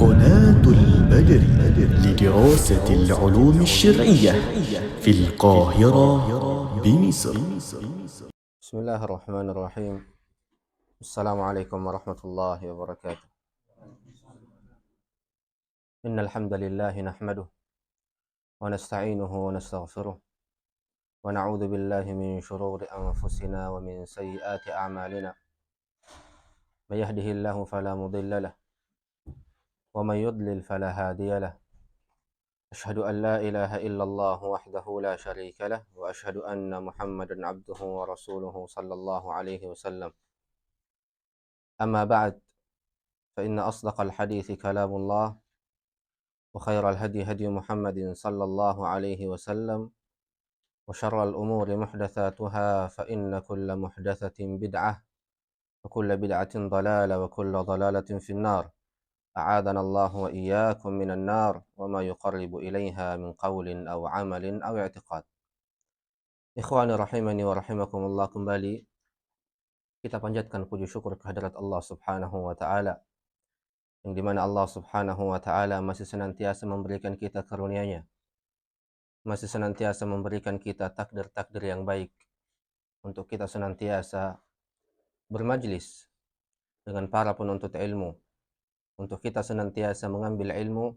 قناة البدر لدراسة العلوم الشرعية في القاهرة بمصر. بسم الله الرحمن الرحيم. السلام عليكم ورحمة الله وبركاته. إن الحمد لله نحمده ونستعينه ونستغفره ونعوذ بالله من شرور أنفسنا ومن سيئات أعمالنا. من يهده الله فلا مضل له ومن يضلل فلا هادي له. أشهد أن لا إله إلا الله وحده لا شريك له وأشهد أن محمدا عبده ورسوله صلى الله عليه وسلم. أما بعد، فإن أصدق الحديث كلام الله وخير الهدي هدي محمد صلى الله عليه وسلم وشر الأمور محدثاتها فإن كل محدثة بدعة وكل بدعة ضلالة وكل ضلالة في النار. أعاذنا الله وإياكم من النار وما يقرب إليها من قول أو عمل أو اعتقاد. Ikhwani rahimani wa rahimakumullah, kembali kita panjatkan puji syukur kehadirat Allah Subhanahu wa taala, yang dimana Allah Subhanahu wa taala masih senantiasa memberikan kita karunia-Nya, masih senantiasa memberikan kita takdir-takdir yang baik untuk kita senantiasa bermajlis dengan para penuntut ilmu, untuk kita senantiasa mengambil ilmu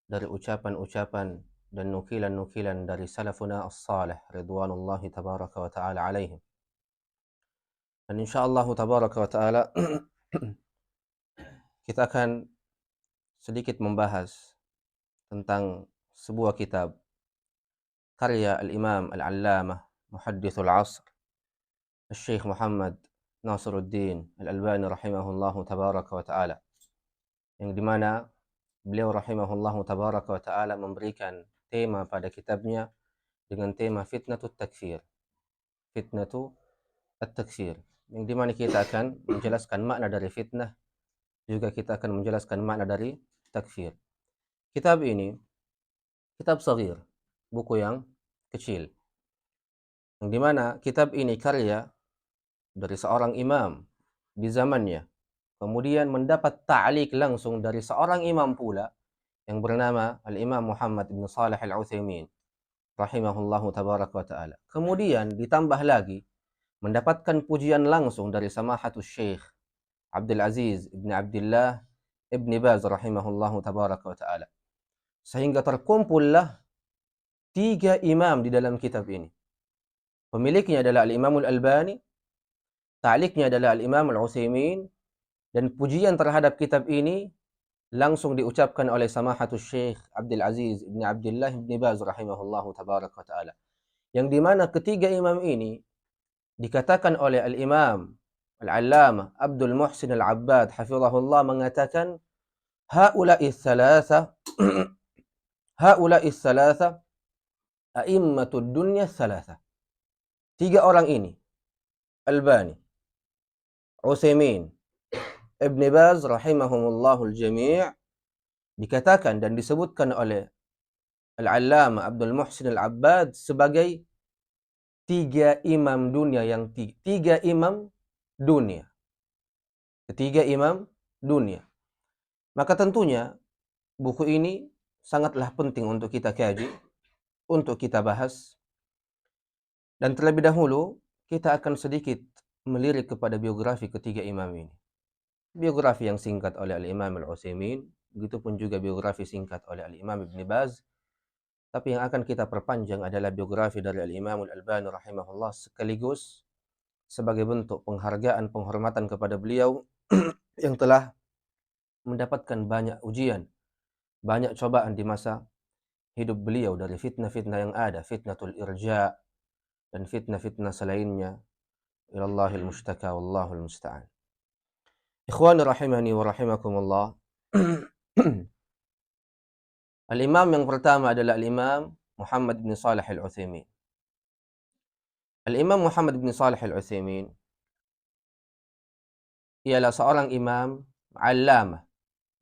dari ucapan-ucapan dan nukilan-nukilan dari salafuna as-salih ridwanullahi tabaraka wa ta'ala alaihim. Dan insyaallah tabaraka wa ta'ala kita akan sedikit membahas tentang sebuah kitab karya al-Imam al-Allamah Muhaddithul Asr Syekh Muhammad Nasiruddin Al-Albani rahimahullahu tabaraka wa ta'ala, yang dimana beliau rahimahullahu tabaraka wa ta'ala memberikan tema pada kitabnya dengan tema fitnatut takfir, fitnatu at-takfir, yang dimana kita akan menjelaskan makna dari fitnah, juga kita akan menjelaskan makna dari takfir. Kitab ini kitab saghir, buku yang kecil, yang dimana kitab ini karya dari seorang imam di zamannya, kemudian mendapat ta'liq langsung dari seorang imam pula yang bernama Al-Imam Muhammad bin Shalih Al-Utsaimin rahimahullahu tabaraka wa ta'ala. Kemudian ditambah lagi mendapatkan pujian langsung dari samahatus Syekh Abdul Aziz ibn Abdullah ibn Baz rahimahullahu tabaraka wa ta'ala. Sehingga terkumpullah 3 imam di dalam kitab ini. Pemiliknya adalah Al-Imam Al-Albani, ta'liqnya adalah Al-Imam Al-Utsaimin, dan pujian terhadap kitab ini langsung diucapkan oleh samahatus Syekh Abdul Aziz ibn Abdullah ibn Baz rahimahullahu tabaraka wa ta'ala. Yang dimana ketiga imam ini dikatakan oleh Al-Imam Al-Allamah Abdul Muhsin Al-Abbad hafizahullah mengatakan haula'i thalatha haula'i thalatha a'immatud dunya thalatha. 3 orang ini, Albani, Utsaimin, Ibn Baz rahimahumullahul jami', dikatakan dan disebutkan oleh Al-Allamah Abdul Muhsin Al-Abbad sebagai 3 imam dunia yang 3 imam dunia. Ketiga imam dunia. Maka tentunya buku ini sangatlah penting untuk kita kaji, untuk kita bahas. Dan terlebih dahulu kita akan sedikit melirik kepada biografi ketiga imam ini. Biografi yang singkat oleh Al-Imam Al-Utsaimin, begitupun juga biografi singkat oleh Al-Imam Ibn Baz. Tapi yang akan kita perpanjang adalah biografi dari Al-Imam Al-Albani rahimahullah, sekaligus sebagai bentuk penghargaan, penghormatan kepada beliau yang telah mendapatkan banyak ujian, banyak cobaan di masa hidup beliau, dari fitnah-fitnah yang ada, fitnatul irja dan fitnah-fitnah selainnya. Ilallahil mustaka wallahul musta'an. Ikhwani rahimani wa rahimakumullah. Al-Imam yang pertama adalah Al-Imam Muhammad bin Shalih Al-Utsaimin. Al-Imam Muhammad bin Shalih Al-Utsaimin ialah seorang imam allamah.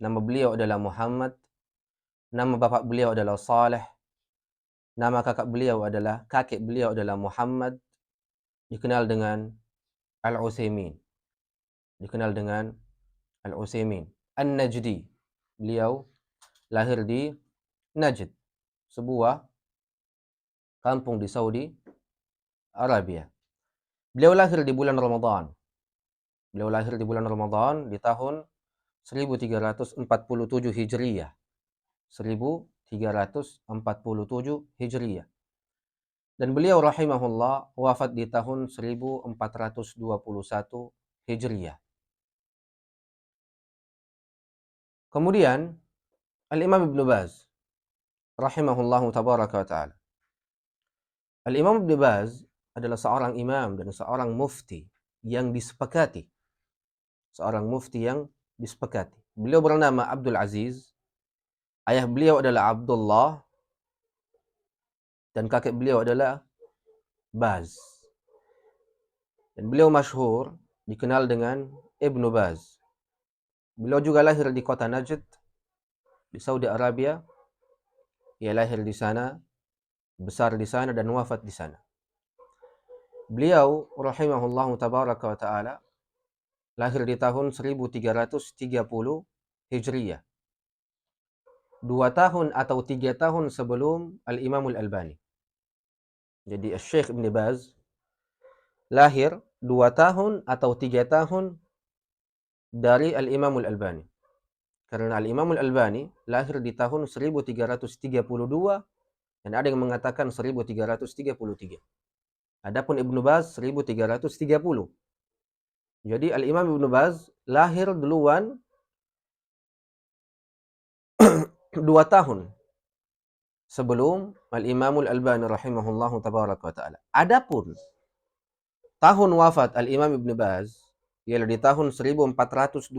Nama beliau adalah Muhammad, nama bapa beliau adalah Saleh, nama kakek beliau adalah Muhammad, dikenal dengan Al-Utsaimin, dikenal dengan Al-Utsaimin An-Najdi. Beliau lahir di Najd, sebuah kampung di Saudi Arabia. Beliau lahir di bulan Ramadan. Beliau lahir di bulan Ramadan di tahun 1347 Hijriyah. 1347 Hijriyah. Dan beliau rahimahullah wafat di tahun 1421 Hijriyah. Kemudian Al-Imam Ibn Baz rahimahullahu tabaraka wa ta'ala. Al-Imam Ibn Baz adalah seorang imam dan seorang mufti yang disepakati. Seorang mufti yang disepakati. Beliau bernama Abdul Aziz. Ayah beliau adalah Abdullah. Dan kakek beliau adalah Baz. Dan beliau masyhur, dikenal dengan Ibn Baz. Beliau juga lahir di kota Najd, di Saudi Arabia. Ia lahir di sana, besar di sana, dan wafat di sana. Beliau rahimahullahu tabaraka wa ta'ala lahir di tahun 1330 Hijriyah. 2 tahun atau 3 tahun sebelum Al-Imam Al-Albani. Jadi Syekh Ibn Baz lahir 2 tahun atau 3 tahun dari Al-Imam Al-Albani. Karena Al-Imam Al-Albani lahir di tahun 1332 dan ada yang mengatakan 1333. Adapun Ibn Baz 1330. Jadi Al-Imam Ibn Baz lahir duluan 2 tahun sebelum Al-Imam Al-Albani rahimahullahu tabaraka wa ta'ala. Adapun tahun wafat Al-Imam Ibn Baz ialah di tahun 1420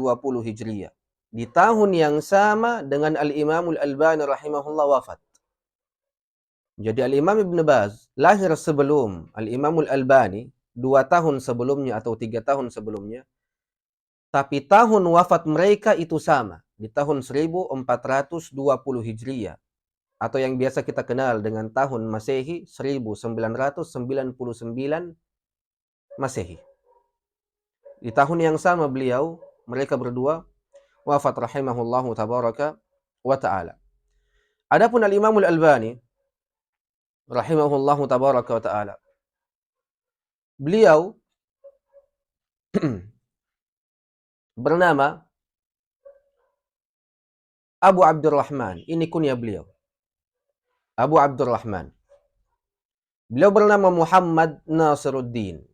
Hijriyah. Di tahun yang sama dengan Al-Imam Al-Albani rahimahullah wafat. Jadi Al-Imam Ibn Baz lahir sebelum Al-Imam Al-Albani 2 tahun sebelumnya atau 3 tahun sebelumnya. Tapi tahun wafat mereka itu sama. Di tahun 1420 Hijriyah. Atau yang biasa kita kenal dengan tahun Masehi 1999 Masehi. Di tahun yang sama mereka berdua wafat rahimahullahu tabaraka wa ta'ala. Adapun Al-Imam Al-Albani rahimahullahu tabaraka wa ta'ala, beliau bernama Abu Abdurrahman. Ini kunyah beliau. Abu Abdurrahman. Beliau bernama Muhammad Nasiruddin.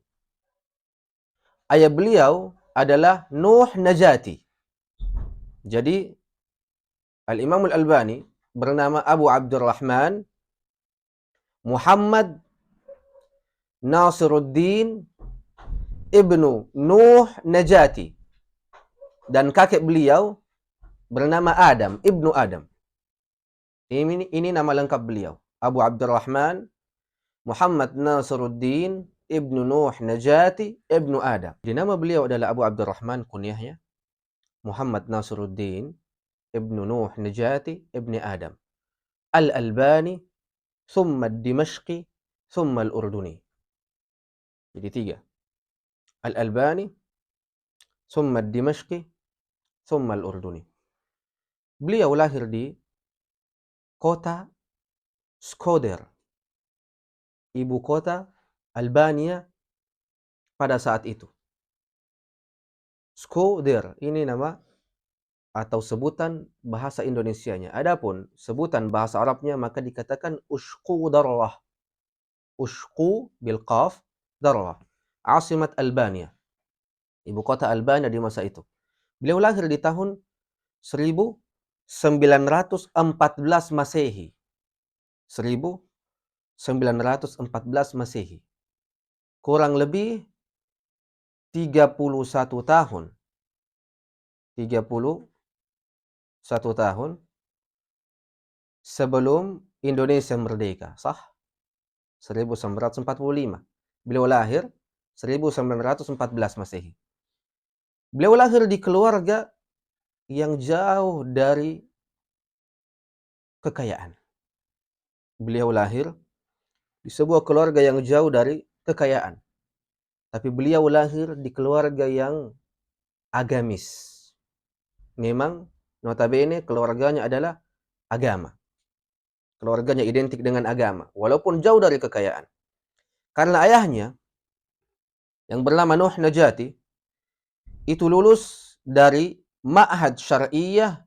Ayah beliau adalah Nuh Najati. Jadi Al-Imam Al-Albani bernama Abu Abdurrahman Muhammad Nasiruddin ibnu Nuh Najati. Dan kakek beliau bernama Adam, ibnu Adam. Ini nama lengkap beliau. Abu Abdurrahman Muhammad Nasiruddin ibnu Nuh Najati ibnu Adam. Jadi nama beliau adalah Abu Abdurrahman, kunyahnya Muhammad Nasiruddin ibnu Nuh Najati ibnu Adam. Al-Albani, thumma Dimashqi, thumma Al-Urduni. Jadi 3. Al-Albani, thumma Dimashqi, thumma Al-Urduni. Beliau lahir di kota Shkodër, ibu kota Albania pada saat itu. Shkodër ini nama atau sebutan bahasa Indonesianya. Adapun sebutan bahasa Arabnya maka dikatakan Ushqudarlah. Ushqu bil qaf darlah. Asimat Albania. Ibu kota Albania di masa itu. Beliau lahir di tahun 1914 Masehi. 1914 Masehi. Kurang lebih 31 tahun. 31 tahun sebelum Indonesia merdeka, sah? 1945. Beliau lahir 1914 Masehi. Beliau lahir di keluarga yang jauh dari kekayaan. Beliau lahir di sebuah keluarga yang jauh dari kekayaan. Tapi beliau lahir di keluarga yang agamis. memang notabene keluarganya adalah agama. Keluarganya identik dengan agama, walaupun jauh dari kekayaan. Karena ayahnya, yang bernama Nuh Najati, itu lulus dari Ma'had Syar'iyah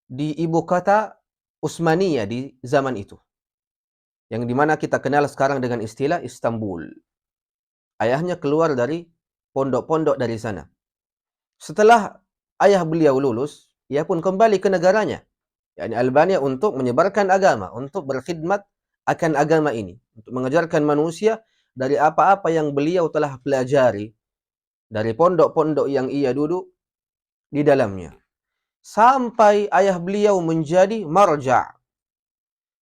di ibu kota Utsmaniyah di zaman itu. Yang dimana kita kenal sekarang dengan istilah Istanbul. Ayahnya keluar dari pondok-pondok dari sana. Setelah ayah beliau lulus, ia pun kembali ke negaranya, yakni Albania, untuk menyebarkan agama, untuk berkhidmat akan agama ini, untuk mengajarkan manusia dari apa-apa yang beliau telah pelajari dari pondok-pondok yang ia duduk di dalamnya. Sampai ayah beliau menjadi marja',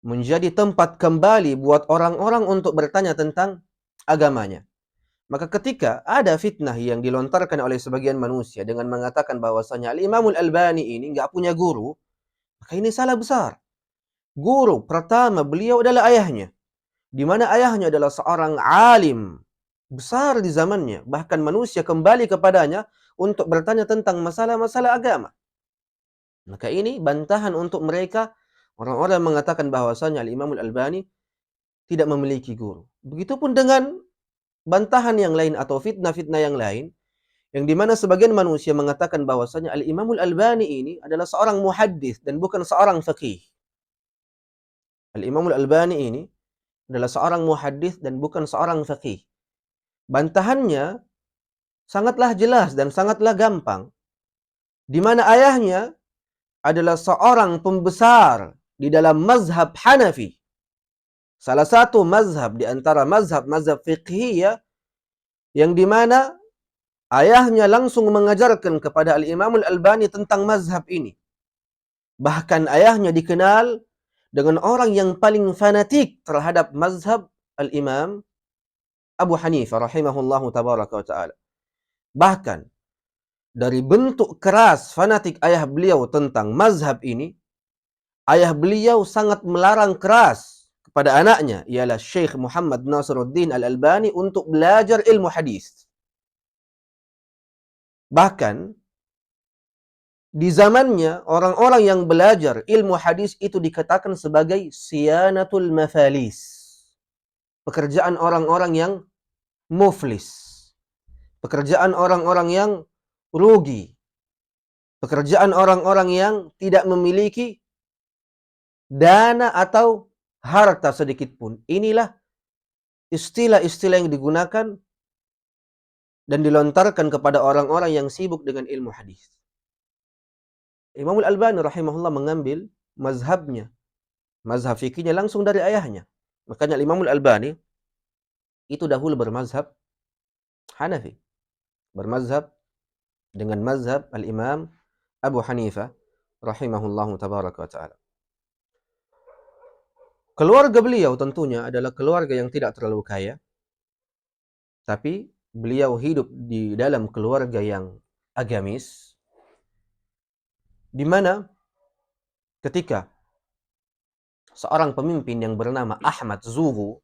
menjadi tempat kembali buat orang-orang untuk bertanya tentang agamanya. Maka ketika ada fitnah yang dilontarkan oleh sebagian manusia dengan mengatakan bahwasanya Al-Imamul Albani ini nggak punya guru, maka ini salah besar. Guru pertama beliau adalah ayahnya, di mana ayahnya adalah seorang alim besar di zamannya. Bahkan manusia kembali kepadanya untuk bertanya tentang masalah-masalah agama. Maka ini bantahan untuk mereka, orang-orang yang mengatakan bahwasanya Al-Imamul Albani tidak memiliki guru. Begitupun dengan bantahan yang lain atau fitnah-fitnah yang lain, yang dimana sebagian manusia mengatakan bahwasanya Al-Imamul Albani ini adalah seorang muhaddits dan bukan seorang faqih. Al-Imamul Albani ini adalah seorang muhaddits dan bukan seorang faqih. Bantahannya sangatlah jelas dan sangatlah gampang, di mana ayahnya adalah seorang pembesar di dalam mazhab Hanafi. Salah satu mazhab di antara mazhab-mazhab fiqhiyah yang dimana ayahnya langsung mengajarkan kepada Al-Imam Al-Albani tentang mazhab ini. Bahkan ayahnya dikenal dengan orang yang paling fanatik terhadap mazhab Al-Imam Abu Hanifah rahimahullahu tabaraka wa ta'ala. Bahkan dari bentuk keras fanatik ayah beliau tentang mazhab ini, ayah beliau sangat melarang keras kepada anaknya, ialah Syekh Muhammad Nasiruddin Al-Albani, untuk belajar ilmu hadis. Bahkan di zamannya, orang-orang yang belajar ilmu hadis itu dikatakan sebagai siyanatul mafalis. Pekerjaan orang-orang yang muflis. Pekerjaan orang-orang yang rugi. Pekerjaan orang-orang yang tidak memiliki dana atau harta sedikit pun. Inilah istilah-istilah yang digunakan dan dilontarkan kepada orang-orang yang sibuk dengan ilmu hadis. Imam Al-Albani rahimahullah mengambil mazhabnya, mazhab fikihnya langsung dari ayahnya. Makanya Imam Al-Albani itu dahulu bermazhab Hanafi, bermazhab dengan mazhab Al-Imam Abu Hanifah rahimahullahu tabaraka wa ta'ala. Keluarga beliau tentunya adalah keluarga yang tidak terlalu kaya, tapi beliau hidup di dalam keluarga yang agamis, di mana ketika seorang pemimpin yang bernama Ahmad Zugu,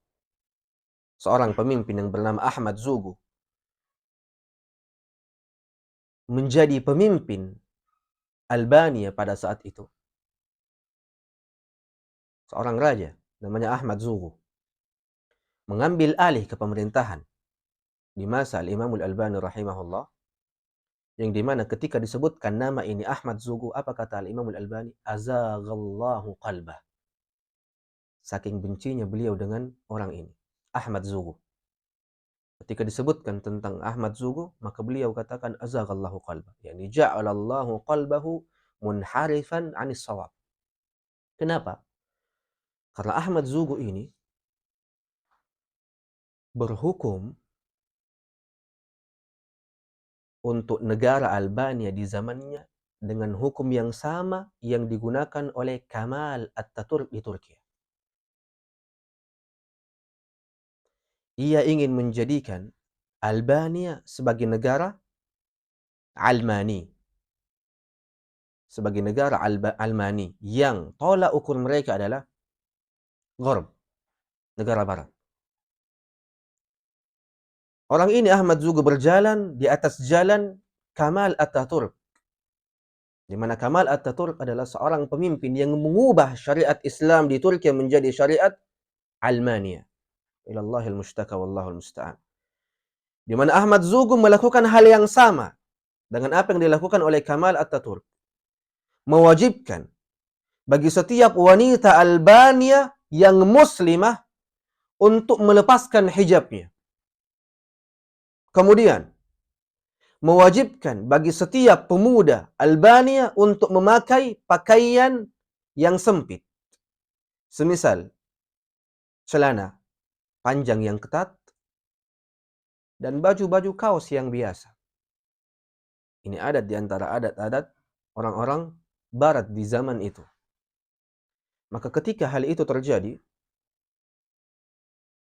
menjadi pemimpin Albania pada saat itu. Seorang raja namanya Ahmad Zugu mengambil alih ke pemerintahan di masa Al-Imam Al-Albani rahimahullah, yang dimana ketika disebutkan nama ini Ahmad Zugu, apa kata Al-Imam Al-Albani? Azaghallahu qalbah. Saking bencinya beliau dengan orang ini, Ahmad Zugu. Ketika disebutkan tentang Ahmad Zugu, maka beliau katakan azaghallahu qalbah, yakni ja'alallahu qalbahu munharifan 'anis shawab. Kenapa? Karena Ahmad Zugu ini berhukum untuk negara Albania di zamannya dengan hukum yang sama yang digunakan oleh Kemal Atatürk di Turki. Ia ingin menjadikan Albania sebagai negara Almani, sebagai negara Almani yang tolak ukur mereka adalah Gharb, negara barat. Orang ini Ahmad Zugu berjalan di atas jalan Kemal Atatürk Di mana Kamal Ataturk adalah seorang pemimpin yang mengubah syariat Islam di Turki menjadi syariat Almania. Ilallahil mustaka wallahul musta'an. Di mana Ahmad Zugum melakukan hal yang sama dengan apa yang dilakukan oleh Kamal Ataturk. Mewajibkan bagi setiap wanita Albania yang muslimah untuk melepaskan hijabnya. Kemudian, mewajibkan bagi setiap pemuda Albania untuk memakai pakaian yang sempit. Semisal, celana panjang yang ketat dan baju-baju kaos yang biasa. Ini adat di antara adat-adat orang-orang barat di zaman itu. Maka ketika hal itu terjadi,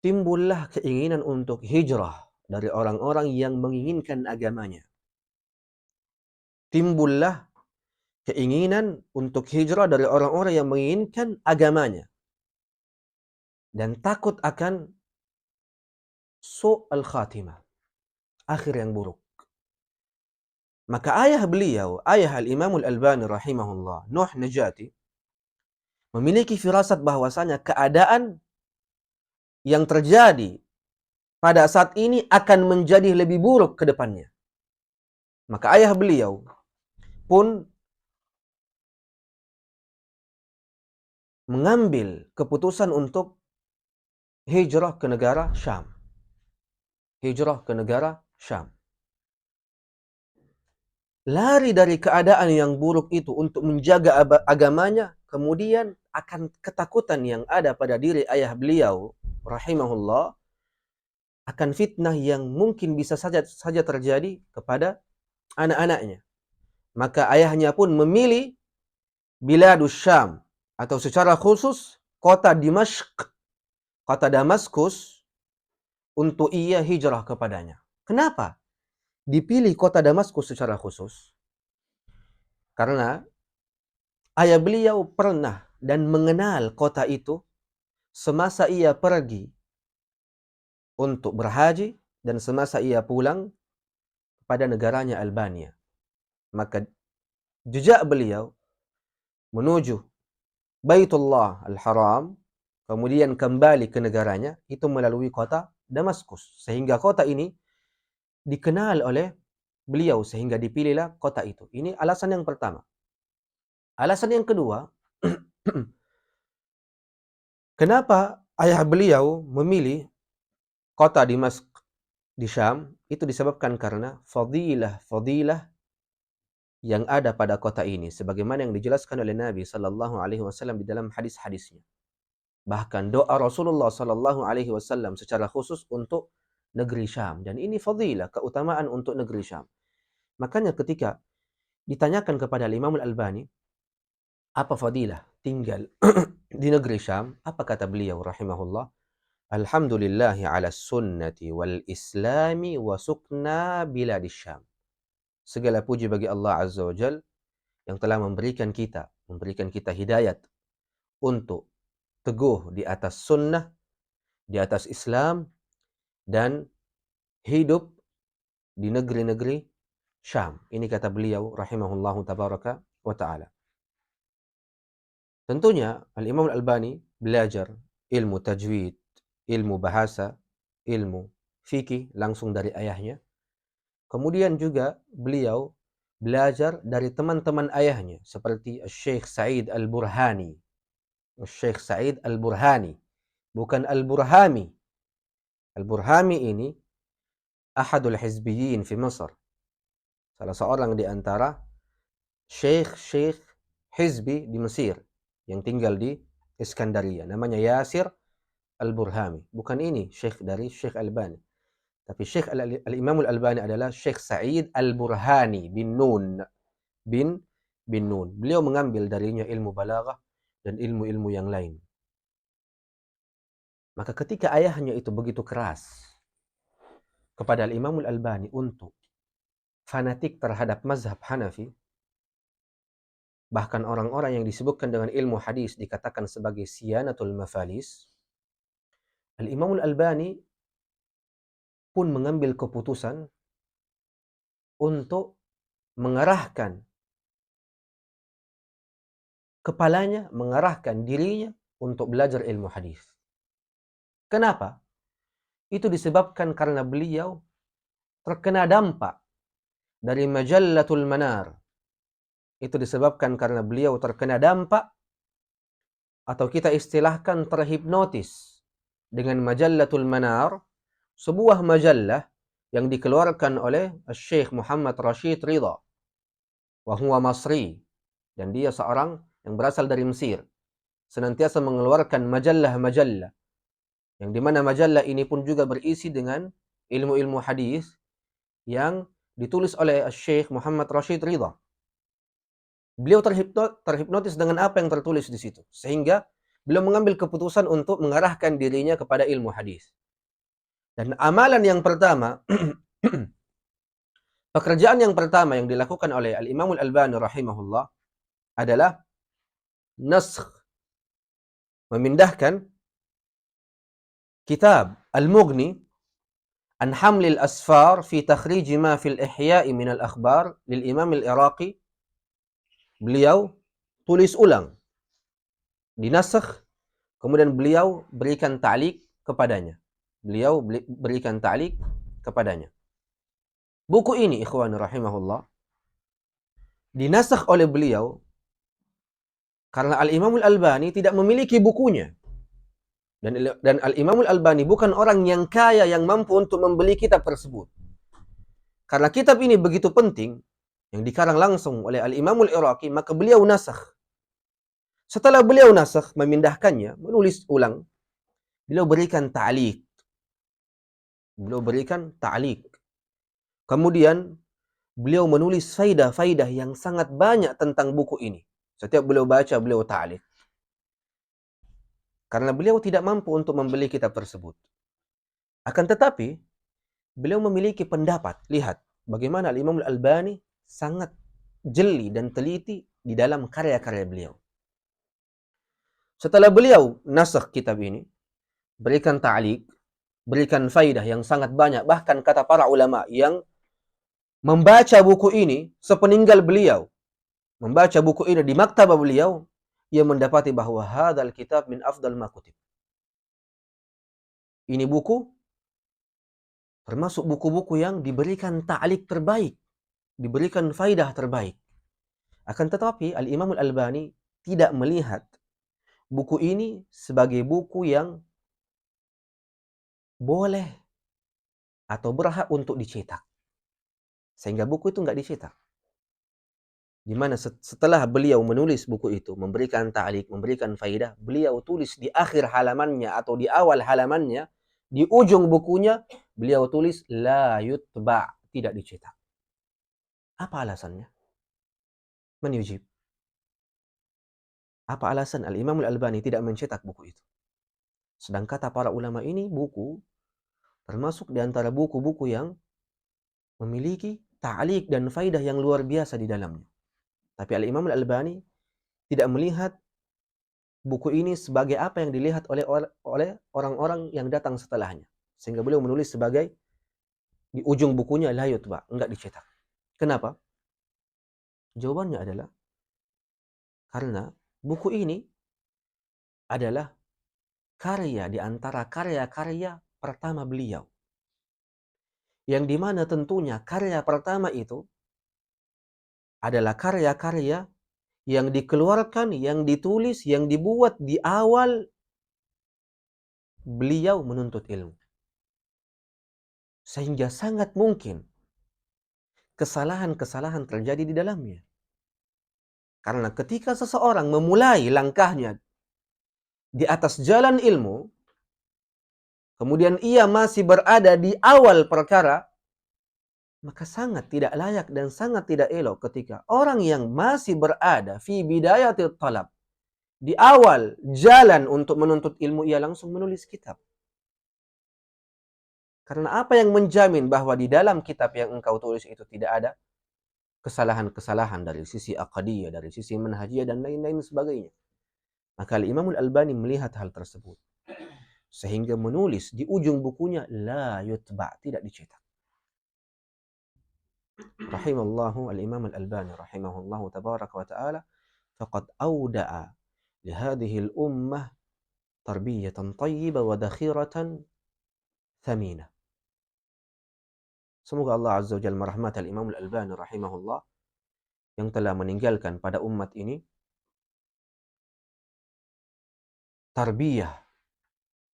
timbullah keinginan untuk hijrah dari orang-orang yang menginginkan agamanya. Timbullah keinginan untuk hijrah dari orang-orang yang menginginkan agamanya. Dan takut akan su'al khatimah, akhir yang buruk. Maka ayah beliau, ayah Al-Imam Al-Albani rahimahullah, Nuh Najati, memiliki firasat bahwasanya keadaan yang terjadi pada saat ini akan menjadi lebih buruk ke depannya. Maka ayah beliau pun mengambil keputusan untuk hijrah ke negara Syam. Hijrah ke negara Syam. Lari dari keadaan yang buruk itu untuk menjaga agamanya, kemudian akan ketakutan yang ada pada diri ayah beliau, rahimahullah, akan fitnah yang mungkin bisa saja terjadi kepada anak-anaknya. Maka ayahnya pun memilih Biladus Syam, atau secara khusus kota Dimashq, kota Damaskus, untuk ia hijrah kepadanya. Kenapa dipilih kota Damaskus secara khusus? Karena ayah beliau pernah dan mengenal kota itu semasa ia pergi untuk berhaji dan semasa ia pulang pada negaranya Albania. Maka jejak beliau menuju Baitullah Al-Haram, kemudian kembali ke negaranya, itu melalui kota Damaskus. Sehingga kota ini dikenal oleh beliau, sehingga dipilihlah kota itu. Ini alasan yang pertama. Alasan yang kedua, kenapa ayah beliau memilih kota Dimashq di Syam, itu disebabkan karena fadilah yang ada pada kota ini, sebagaimana yang dijelaskan oleh Nabi sallallahu alaihi wasallam di dalam hadis-hadisnya. Bahkan doa Rasulullah sallallahu alaihi wasallam secara khusus untuk negeri Syam, dan ini fadilah, keutamaan untuk negeri Syam. Makanya ketika ditanyakan kepada Imam Al-Albani, apa fadilah tinggal di negeri Syam, apa kata beliau rahimahullah? Alhamdulillahi ala sunnati wal islami wa sukna biladis Syam. Segala puji bagi Allah Azza wa Jal yang telah memberikan kita hidayat untuk teguh di atas sunnah, di atas Islam, dan hidup di negeri-negeri Syam. Ini kata beliau rahimahullahu tabaraka wa ta'ala. Tentunya Al-Imam Al-Albani belajar ilmu tajwid, ilmu bahasa, ilmu fikih langsung dari ayahnya. Kemudian juga beliau belajar dari teman-teman ayahnya seperti Syekh Sa'id Al-Burhani. Syekh Sa'id Al-Burhani, bukan Al-Burhami. Al-Burhami ini ahadul hizbiyyin fi Mesir. Salah seorang di antara syekh hizbi di Mesir yang tinggal di Iskandaria. Namanya Yasir Al-Burhami. Bukan ini syekh dari Syekh Albani. Tapi Syekh Al-Imam Al-Albani adalah Syekh Sa'id Al-Burhani bin Nun. Bin Nun. Beliau mengambil darinya ilmu balaghah dan ilmu-ilmu yang lain. Maka ketika ayahnya itu begitu keras kepada Al-Imam Al-Albani untuk fanatik terhadap mazhab Hanafi, bahkan orang-orang yang disebutkan dengan ilmu hadis dikatakan sebagai siyanatul mafalis, Al-Imam Al-Albani pun mengambil keputusan untuk mengarahkan kepalanya, mengarahkan dirinya untuk belajar ilmu hadis. Kenapa? Itu disebabkan karena beliau terkena dampak dari Majallatul Manar. Itu disebabkan karena beliau terkena dampak, atau kita istilahkan terhipnotis dengan Majallatul Manar, sebuah majallah yang dikeluarkan oleh Syekh Muhammad Rashid Ridha, wa huwa Masri, dan dia seorang yang berasal dari Mesir, senantiasa mengeluarkan majallah-majallah, yang dimana majallah ini pun juga berisi dengan ilmu-ilmu hadis yang ditulis oleh Syekh Muhammad Rashid Ridha. Beliau terhipnotis dengan apa yang tertulis di situ, sehingga beliau mengambil keputusan untuk mengarahkan dirinya kepada ilmu hadis. Dan amalan yang pertama, pekerjaan yang pertama yang dilakukan oleh Al-Imam Al-Albani rahimahullah adalah naskh, memindahkan kitab Al-Mughni an Hamlil Asfar fi takhrij ma fil Ihya'i min al-akhbar lil Imam Al-Iraqi. Beliau tulis ulang, dinasakh, kemudian beliau berikan ta'liq kepadanya. Buku ini, ikhwan rahimahullah, dinasakh oleh beliau karena Al-Imam Al-Albani tidak memiliki bukunya. Dan Al-Imam Al-Albani bukan orang yang kaya yang mampu untuk membeli kitab tersebut. Karena kitab ini begitu penting, yang dikarang langsung oleh Al-Imam Al-Iraqi, maka beliau nasakh. Setelah beliau nasakh, memindahkannya, menulis ulang, beliau berikan ta'liq. Kemudian beliau menulis faidah-faidah yang sangat banyak tentang buku ini. Setiap beliau baca, beliau ta'liq. Karena beliau tidak mampu untuk membeli kitab tersebut. Akan tetapi, beliau memiliki pendapat. Lihat, bagaimana Al-Imam Al-Albani sangat jeli dan teliti di dalam karya-karya beliau. Setelah beliau nasakh kitab ini, berikan ta'liq, berikan faidah yang sangat banyak, bahkan kata para ulama yang membaca buku ini sepeninggal beliau, membaca buku ini di maktabah beliau, ia mendapati bahwa hadzal kitab min afdal ma kutib. Ini buku termasuk buku-buku yang diberikan ta'liq terbaik, diberikan faidah terbaik. Akan tetapi Al-Imam Al-Albani tidak melihat buku ini sebagai buku yang boleh atau berhak untuk dicetak. Sehingga buku itu nggak dicetak. Di mana setelah beliau menulis buku itu, memberikan ta'liq, memberikan faidah, beliau tulis di akhir halamannya atau di awal halamannya, di ujung bukunya, beliau tulis la yutba', tidak dicetak. Apa alasannya? Man yujib? Apa alasan Al-Imam Al-Albani tidak mencetak buku itu? Sedang kata para ulama ini, buku termasuk di antara buku-buku yang memiliki ta'liq dan faidah yang luar biasa di dalamnya. Tapi Al-Imam Al-Albani tidak melihat buku ini sebagai apa yang dilihat oleh orang-orang yang datang setelahnya. Sehingga beliau menulis sebagai di ujung bukunya la yutba, enggak dicetak. Kenapa? Jawabannya adalah karena buku ini adalah karya di antara karya-karya pertama beliau. Yang dimana tentunya karya pertama itu adalah karya-karya yang dikeluarkan, yang ditulis, yang dibuat di awal beliau menuntut ilmu. Sehingga sangat mungkin kesalahan-kesalahan terjadi di dalamnya. Karena ketika seseorang memulai langkahnya di atas jalan ilmu, kemudian ia masih berada di awal perkara, maka sangat tidak layak dan sangat tidak elok ketika orang yang masih berada fi bidayatil talab, di awal jalan untuk menuntut ilmu, ia langsung menulis kitab. Karena apa yang menjamin bahwa di dalam kitab yang engkau tulis itu tidak ada kesalahan-kesalahan dari sisi aqdiyah, dari sisi manhajiyah, dan lain-lain sebagainya. Maka Imam Al-Albani melihat hal tersebut, sehingga menulis di ujung bukunya la yutba', tidak dicetak. Rahimallahu Al-Imam Al-Albani rahimahullahu tabaraka wa ta'ala, faqad awda'a li hadhihi al-ummah tarbiyatan thayyibah wa dakhiratan thaminah. Semoga Allah Azza wa Jalla merahmati Al-Imam Al-Albani rahimahullah yang telah meninggalkan pada umat ini tarbiyah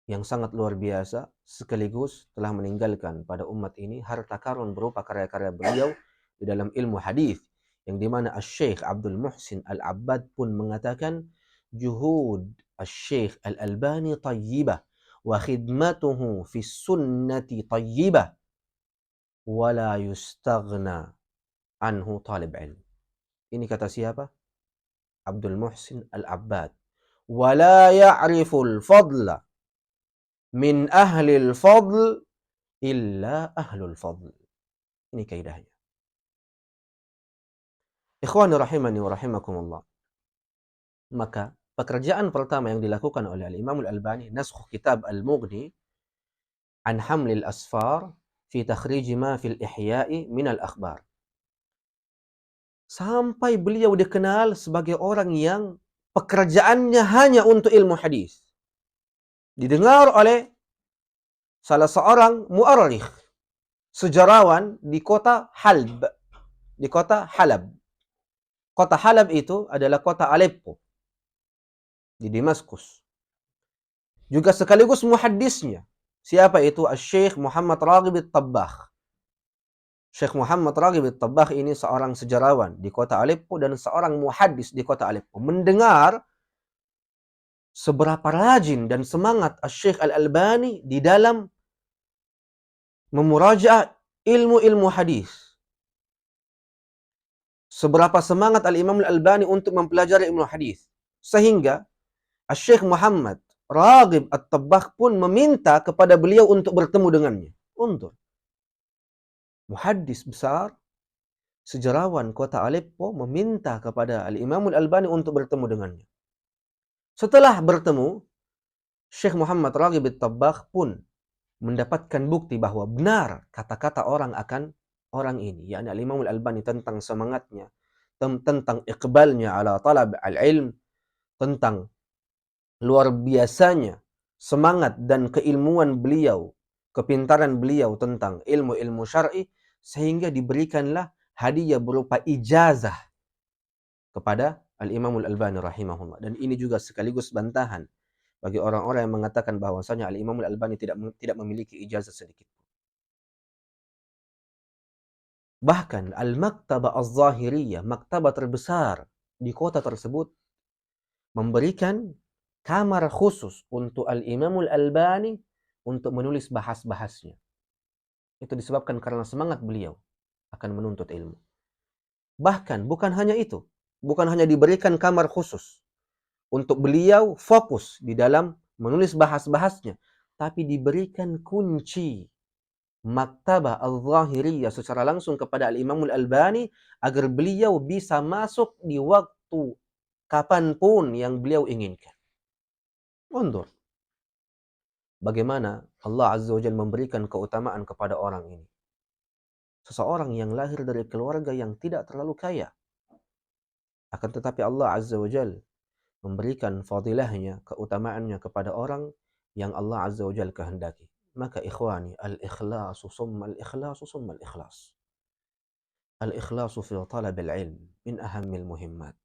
yang sangat luar biasa, sekaligus telah meninggalkan pada umat ini harta karun berupa karya-karya beliau di dalam ilmu hadis, yang dimana Asy-Syaikh Abdul Muhsin Al-Abbad pun mengatakan juhud Asy-Syaikh Al-Albani tayyibah wa khidmatuhu fi sunnati tayyibah wa la yustaghna anhu talib ilm. Ini kata siapa? Abdul Muhsin Al-Abbad. Wa la ya'riful fadla min ahlil fadl illa ahlul fadl. Ini kaidahnya. Ikhwani rahimani wa rahimakumullah. Maka pekerjaan pertama yang dilakukan oleh Al-Imam Al-Albani, naskh kitab Al-Mughni an hamlil asfar fi takhrij ma fil ihya'i min al-akhbar. Sampai beliau dikenal sebagai orang yang pekerjaannya hanya untuk ilmu hadis. Didengar oleh salah seorang mu'arrikh, sejarawan di kota Halb, di kota Halab. Kota Halab itu adalah kota Aleppo di Damaskus. Juga sekaligus muhaddisnya. Siapa itu? Asy-Syaikh Muhammad Raghib At-Tabbakh. Syekh Muhammad Raghib At-Tabbakh ini seorang sejarawan di kota Aleppo dan seorang muhaddis di kota Aleppo. Mendengar seberapa rajin dan semangat Asy-Syaikh Al-Albani di dalam memurajaah ilmu-ilmu hadis. Seberapa semangat Al-Imam Al-Albani untuk mempelajari ilmu hadis. Sehingga Asy-Syaikh Muhammad Raghib At-Tabbakh pun meminta kepada beliau untuk bertemu dengannya. Untuk muhaddis besar, sejarawan kota Aleppo meminta kepada Al-Imam Al-Albani untuk bertemu dengannya. Setelah bertemu, Syekh Muhammad Raghib At-Tabbakh pun mendapatkan bukti bahwa benar kata-kata orang akan orang ini, yakni Al-Imam Al-Albani, tentang semangatnya, tentang iqbalnya ala talab al-ilm, tentang luar biasanya semangat dan keilmuan beliau, kepintaran beliau tentang ilmu-ilmu syar'i, sehingga diberikanlah hadiah berupa ijazah kepada Al-Imam Al-Albani rahimahullah. Dan ini juga sekaligus bantahan bagi orang-orang yang mengatakan bahwasanya Al-Imam Al-Albani tidak memiliki ijazah sedikit. Bahkan Al-Maktabah Az-Zahiriyah, maktabah terbesar di kota tersebut, memberikan kamar khusus untuk Al-Imam Al-Albani untuk menulis bahas-bahasnya. Itu disebabkan karena semangat beliau akan menuntut ilmu. Bahkan bukan hanya itu, bukan hanya diberikan kamar khusus untuk beliau fokus di dalam menulis bahas-bahasnya, tapi diberikan kunci Maktabah Al-Zahiriyah secara langsung kepada Al-Imam Al-Albani agar beliau bisa masuk di waktu kapanpun yang beliau inginkan. Undur bagaimana Allah Azza wa Jalla memberikan keutamaan kepada orang ini. Seseorang yang lahir dari keluarga yang tidak terlalu kaya, akan tetapi Allah Azza wa Jalla memberikan fadilahnya, keutamaannya kepada orang yang Allah Azza wa Jalla kehendaki. Maka ikhwani, al-ikhlasu summa al-ikhlasu summa al-ikhlas. Al-ikhlasu fi talab al-ilm min ahammil muhimmat.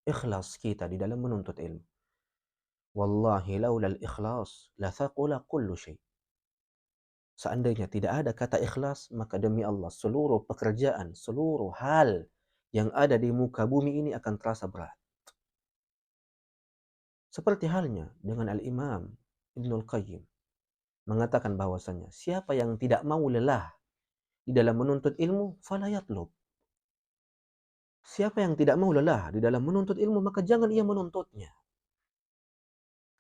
Ikhlas kita di dalam menuntut ilmu. Wallahi laula al-ikhlas la thaqula kullu syai'. Seandainya tidak ada kata ikhlas, maka demi Allah seluruh pekerjaan, seluruh hal yang ada di muka bumi ini akan terasa berat. Seperti halnya dengan Al-Imam Ibnul Qayyim mengatakan bahwasanya siapa yang tidak mau lelah di dalam menuntut ilmu, fala yatlub. Siapa yang tidak mau lelah di dalam menuntut ilmu, maka jangan ia menuntutnya.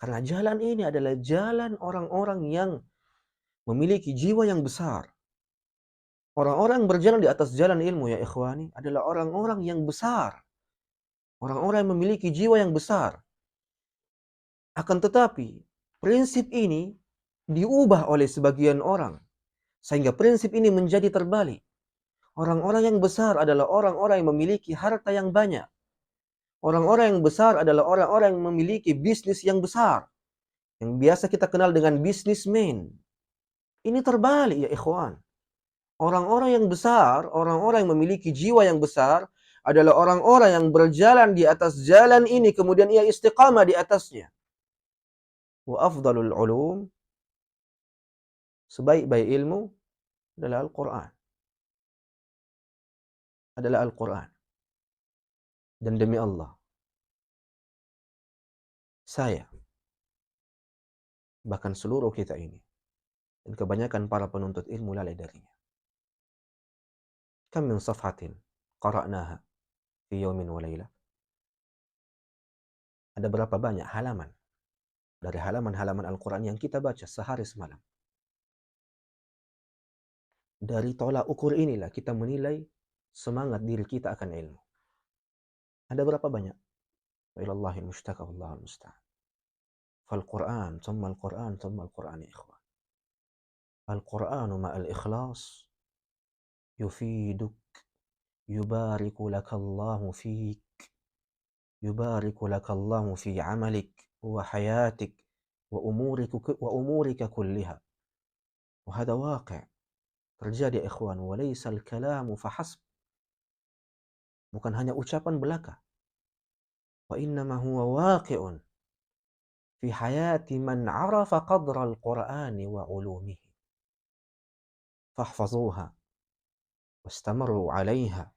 Karena jalan ini adalah jalan orang-orang yang memiliki jiwa yang besar. Orang-orang yang berjalan di atas jalan ilmu, ya ikhwani, adalah orang-orang yang besar. Orang-orang yang memiliki jiwa yang besar. Akan tetapi, prinsip ini diubah oleh sebagian orang. Sehingga prinsip ini menjadi terbalik. Orang-orang yang besar adalah orang-orang yang memiliki harta yang banyak. Orang-orang yang besar adalah orang-orang yang memiliki bisnis yang besar. Yang biasa kita kenal dengan businessman. Ini terbalik ya ikhwan. Orang-orang yang besar, orang-orang yang memiliki jiwa yang besar, adalah orang-orang yang berjalan di atas jalan ini, kemudian ia istiqamah di atasnya. Wa afdalul ulum, sebaik-baik ilmu adalah Al-Quran. Adalah Al-Quran. Dan demi Allah, saya, bahkan seluruh kita ini, dan kebanyakan para penuntut ilmu lalai darinya. Kam min safhatin qara'naha fi yawmin wa laylah. Ada berapa banyak halaman dari halaman-halaman Al-Quran yang kita baca sehari semalam. Dari tolak ukur inilah kita menilai semangat diri kita akan ilmu. Ada berapa banyak? Wa ilallahi mustaka wallahul musta'an. Fal-Quran, thumma Al-Quran, thumma Al-Quran ya ikhwan. Al-Quranu ma'al ikhlas yufiduk, yubariku lakallahu fik, yubariku lakallahu fi amalik, wa hayatik, wa umurika kulliha. Wa hada waqi'. Terjadi ya ikhwan, wa laysal kalamu fahasb. Bukan hanya ucapan belaka. Wa innama huwa waqi'un fi hayati man 'arafa qadra al-Qur'ani wa 'ulumihi. Fahfazuha واستمروا عليها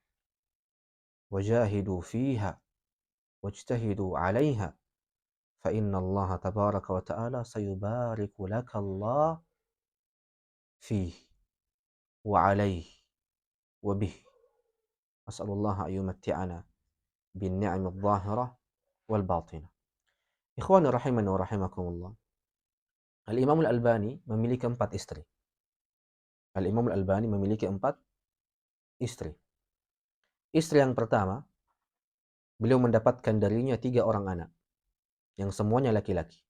وجاهدوا فيها واجتهدوا عليها فإن الله تبارك وتعالى سيبارك لك الله فيه وعليه وبه. أسأل الله أن يمتعنا بالنعم الظاهرة والباطنة. Ikhwani rahimani wa rahimakumullah. Al-Imam Al-Albani memiliki 4 istri. Al-Imam Al-Albani memiliki 4 istri. Istri yang pertama, beliau mendapatkan darinya 3 orang anak, yang semuanya laki-laki.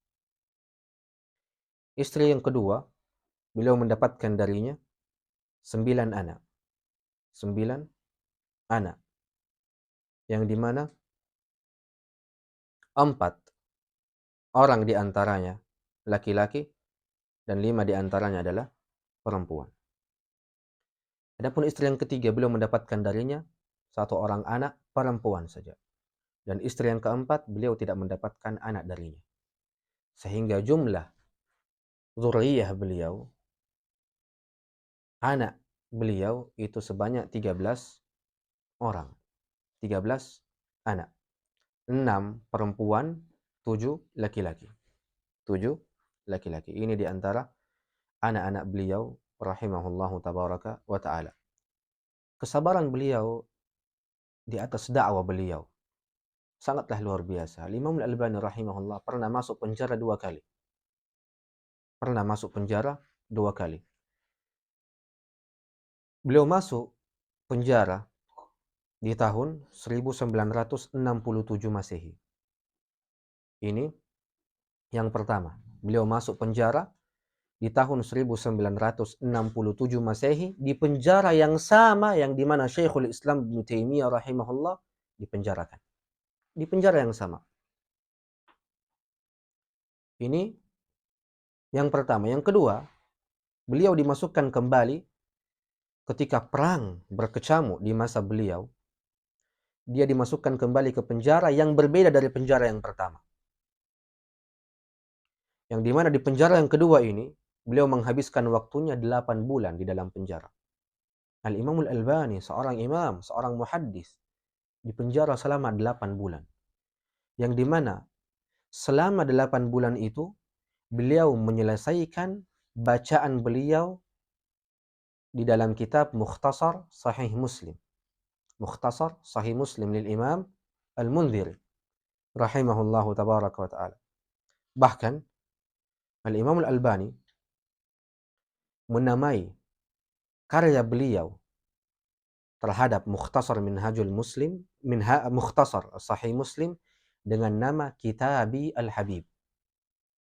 Istri yang kedua, beliau mendapatkan darinya 9 anak. 9 anak. Yang dimana 4 orang diantaranya laki-laki, dan 5 diantaranya adalah perempuan. Adapun istri yang ketiga, beliau mendapatkan darinya 1 orang anak perempuan saja. Dan istri yang keempat, beliau tidak mendapatkan anak darinya. Sehingga jumlah zuriyah beliau, anak beliau itu sebanyak 13 orang. 13 anak. 6 perempuan, 7 laki-laki. 7 laki-laki. Ini diantara anak-anak beliau rahimahullahu tabaraka wa ta'ala. Kesabaran beliau di atas dakwah beliau sangatlah luar biasa. Imam Al-Albani rahimahullah pernah masuk penjara 2 kali. Pernah masuk penjara 2 kali. Beliau masuk penjara di tahun 1967 Masehi. Ini yang pertama. Beliau masuk penjara di tahun 1967 Masehi, di penjara yang sama yang dimana Syekhul Islam Ibnu Taimiyah rahimahullah dipenjarakan. Di penjara yang sama. Ini yang pertama. Yang kedua, beliau dimasukkan kembali ketika perang berkecamuk di masa beliau. Dia dimasukkan kembali ke penjara yang berbeda dari penjara yang pertama. Yang dimana di penjara yang kedua ini, beliau menghabiskan waktunya 8 bulan di dalam penjara. Al-Imam Al-Albani, seorang imam, seorang muhaddis, di penjara selama 8 bulan. Yang dimana selama 8 bulan itu, beliau menyelesaikan bacaan beliau di dalam kitab Mukhtasar Sahih Muslim. Mukhtasar Sahih Muslim lil Imam Al-Mundhiri rahimahullahu tabaraka wa ta'ala. Bahkan Al-Imam Al-Albani menamai karya beliau terhadap Mukhtasar Minhajul Muslim, Mukhtasar Sahih Muslim dengan nama Kitabi Al-Habib.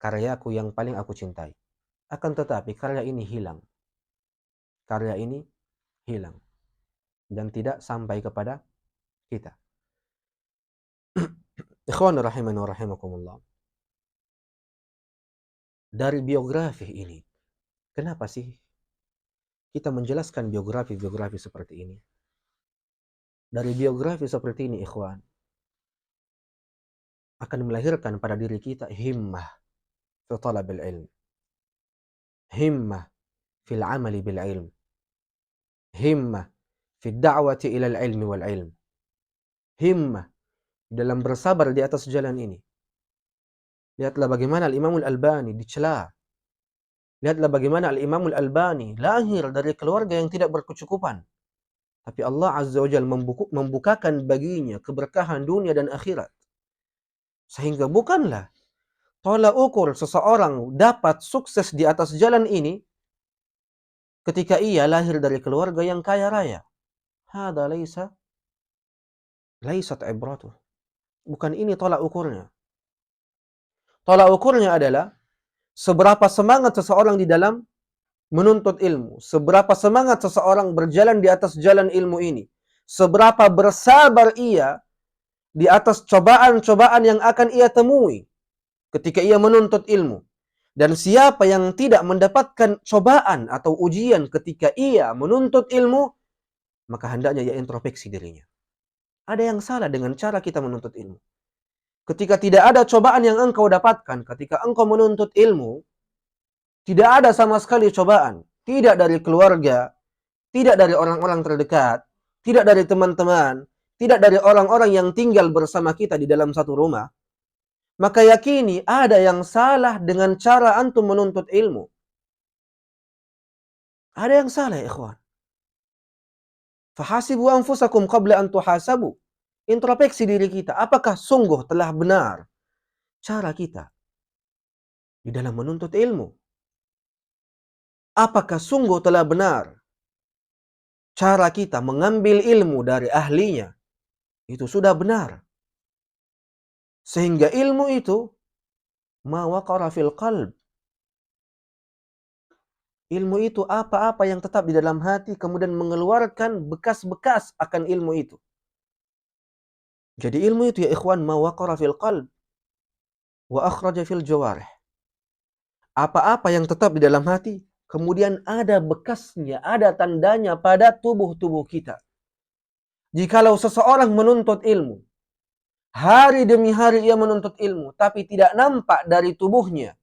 Karyaku yang paling aku cintai. Akan tetapi karya ini hilang. Karya ini hilang dan tidak sampai kepada kita. Ikhwan rahimani wa rahimakumullah. Dari biografi ini, kenapa sih kita menjelaskan biografi-biografi seperti ini? Dari biografi seperti ini, ikhwan, akan melahirkan pada diri kita himmah fi talabil ilm, himmah fil amali bil ilm, himmah fi da'wati ilal ilmi wal ilm, himmah dalam bersabar di atas jalan ini. Lihatlah bagaimana Al-Imam Al-Albani dicela. Lihatlah bagaimana Al-Imam Al-Albani lahir dari keluarga yang tidak berkecukupan. Tapi Allah Azza wa Jalla membukakan baginya keberkahan dunia dan akhirat. Sehingga bukanlah tolak ukur seseorang dapat sukses di atas jalan ini ketika ia lahir dari keluarga yang kaya raya. Hada laisat ibratuh. Bukan ini tolak ukurnya. Tolak ukurnya adalah seberapa semangat seseorang di dalam menuntut ilmu, seberapa semangat seseorang berjalan di atas jalan ilmu ini, seberapa bersabar ia di atas cobaan-cobaan yang akan ia temui ketika ia menuntut ilmu. Dan siapa yang tidak mendapatkan cobaan atau ujian ketika ia menuntut ilmu, maka hendaknya ia introspeksi dirinya. Ada yang salah dengan cara kita menuntut ilmu. Ketika tidak ada cobaan yang engkau dapatkan, ketika engkau menuntut ilmu, tidak ada sama sekali cobaan. Tidak dari keluarga, tidak dari orang-orang terdekat, tidak dari teman-teman, tidak dari orang-orang yang tinggal bersama kita di dalam satu rumah. Maka yakini ada yang salah dengan cara antum menuntut ilmu. Ada yang salah, ya ikhwan. Fahasibu anfusakum qabla an tuhasabu. Introspeksi diri kita. Apakah sungguh telah benar cara kita di dalam menuntut ilmu? Apakah sungguh telah benar cara kita mengambil ilmu dari ahlinya? Itu sudah benar. Sehingga ilmu itu ma waqara fil qalb. Ilmu itu apa-apa yang tetap di dalam hati kemudian mengeluarkan bekas-bekas akan ilmu itu. Jadi ilmu itu, ya ikhwan, ma waqara fil qalb wa akhraja fil jawarih. Apa-apa yang tetap di dalam hati kemudian ada bekasnya, ada tandanya pada tubuh-tubuh kita. Jikalau seseorang menuntut ilmu, hari demi hari ia menuntut ilmu, tapi tidak nampak dari tubuhnya,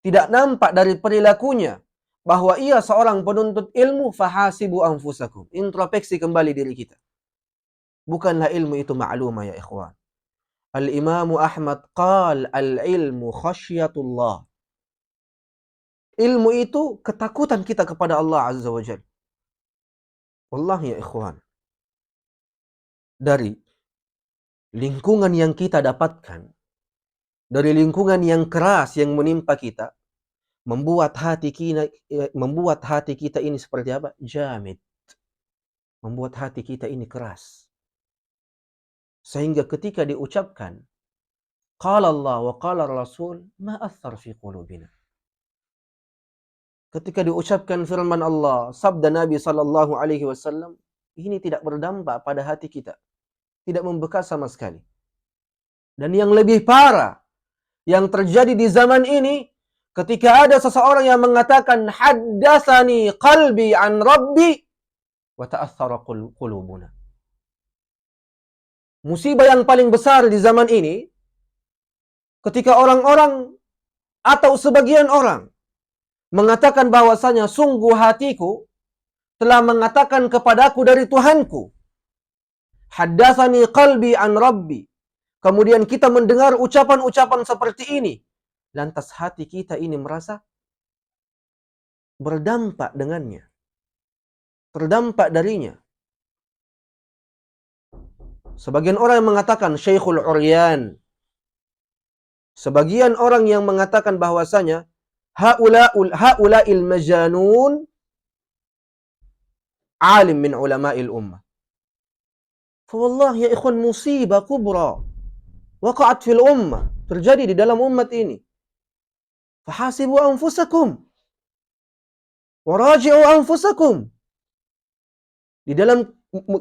tidak nampak dari perilakunya, bahwa ia seorang penuntut ilmu, fahasibu anfusakum. Introspeksi kembali diri kita. Bukanlah ilmu itu ma'lumah, ya ikhwan. Al-Imamu Ahmad qal al-ilmu khasyatullah. Ilmu itu ketakutan kita kepada Allah Azza wa Jalla. Wallahi ya ikhwan, dari lingkungan yang kita dapatkan, dari lingkungan yang keras yang menimpa kita, membuat hati kita ini seperti apa? Jamid. Membuat hati kita ini keras. Sehingga ketika diucapkan qala Allah wa qala Rasul, ma athar fi qulubina. Ketika diucapkan firman Allah, sabda Nabi sallallahu alaihi wasallam, ini tidak berdampak pada hati kita. Tidak membekas sama sekali. Dan yang lebih parah yang terjadi di zaman ini, ketika ada seseorang yang mengatakan haddatsani qalbi an rabbi wa ta'athara qulubuna. Musibah yang paling besar di zaman ini, ketika orang-orang atau sebagian orang mengatakan bahwasanya sungguh hatiku telah mengatakan kepadaku dari Tuhanku. Haddatsani qalbi an rabbi. Kemudian kita mendengar ucapan-ucapan seperti ini. Lantas hati kita ini merasa berdampak dengannya. Terdampak darinya. Sebagian orang yang mengatakan Syekhul Uryan. Sebagian orang yang mengatakan bahwasanya haula'il majanun alim min ulama'il ummah. Fawallah ya ikhwan, musibah kubra waqa'at fil ummah, terjadi di dalam umat ini. Fahasibu anfusakum waraji'u anfusakum. Di dalam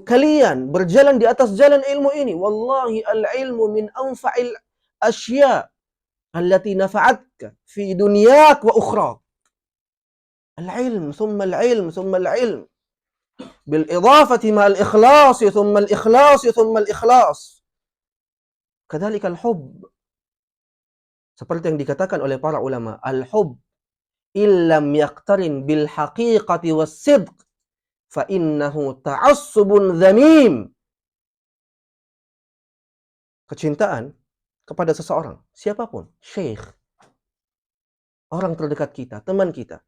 kalian berjalan di atas jalan ilmu ini. Wallahi al-ilmu min anfa'il asya' allati nafa'atka fi dunyak wa ukhrak. Al-ilm, thumma al-ilm, thumma al-ilm. Bil idafati ma'al ikhlasi, thumma al-ikhlasi, thumma al-ikhlas. Kadzalika al-hubb. Seperti yang dikatakan oleh para ulama, al-hubb illam yaqtarin bil haqiqati was sidq fa innahu ta'assubun dhamim. Kecintaan kepada seseorang, siapapun, syekh, orang terdekat kita, teman kita,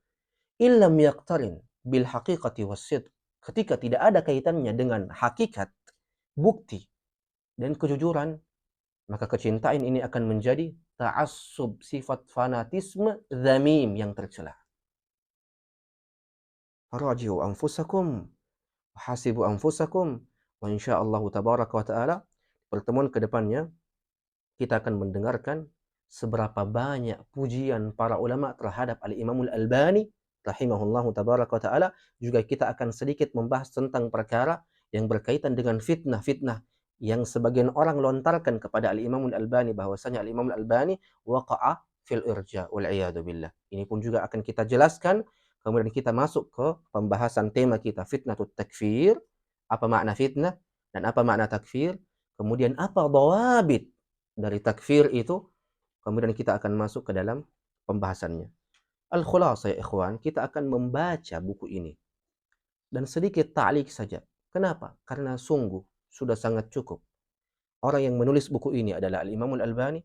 illam yaqtarin bil haqiqati was sidq, ketika tidak ada kaitannya dengan hakikat, bukti, dan kejujuran, maka kecintaan ini akan menjadi ta'assub, sifat fanatisme dhamim yang tercela. Raji'u anfusakum, hasibu anfusakum, wa insyaallah tabaraka wa ta'ala pertemuan ke depannya kita akan mendengarkan seberapa banyak pujian para ulama terhadap Al-Imam Al-Albani rahimahullahu tabaraka wa ta'ala. Juga kita akan sedikit membahas tentang perkara yang berkaitan dengan fitnah-fitnah yang sebagian orang lontarkan kepada Al-Imam Al-Albani, bahwasanya Al-Imam Al-Albani waqa'a fil irja wal iyadu billah. Ini pun juga akan kita jelaskan. Kemudian kita masuk ke pembahasan tema kita, fitnatut takfir, apa makna fitnah dan apa makna takfir, kemudian apa dhawabit dari takfir itu, kemudian kita akan masuk ke dalam pembahasannya. Al-khulasa ya ikhwan, kita akan membaca buku ini dan sedikit ta'liq saja. Kenapa? Karena sungguh sudah sangat cukup. Orang yang menulis buku ini adalah Al-Imam Al-Albani,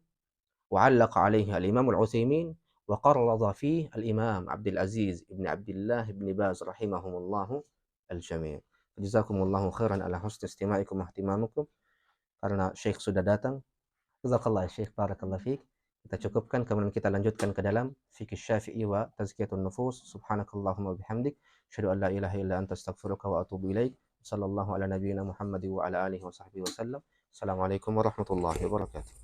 wa 'allaqa 'alaihi Al-Imam Al-Utsaimin, wa qarrada fihi Al-Imam Abdul Aziz ibn Abdullah ibn Baz rahimahumullahu al-jami'. Jazakumullahu khairan ala husni istima'ikum wa ihtimamukum. Karena Syekh sudah datang. Jazakallah Syekh, barakallahu fiik. Kita cukupkan, kemudian kita lanjutkan ke dalam Fiqh Syafi'i wa Tazkiyatun Nufus. Subhanakallahumma wa bihamdik, asyhadu an la ilaha illa anta astaghfiruka wa atubu ilaik. Sallallahu ala nabiyyina Muhammad wa ala alihi wa sahbihi wa sallam. Assalamualaikum warahmatullahi wabarakatuh.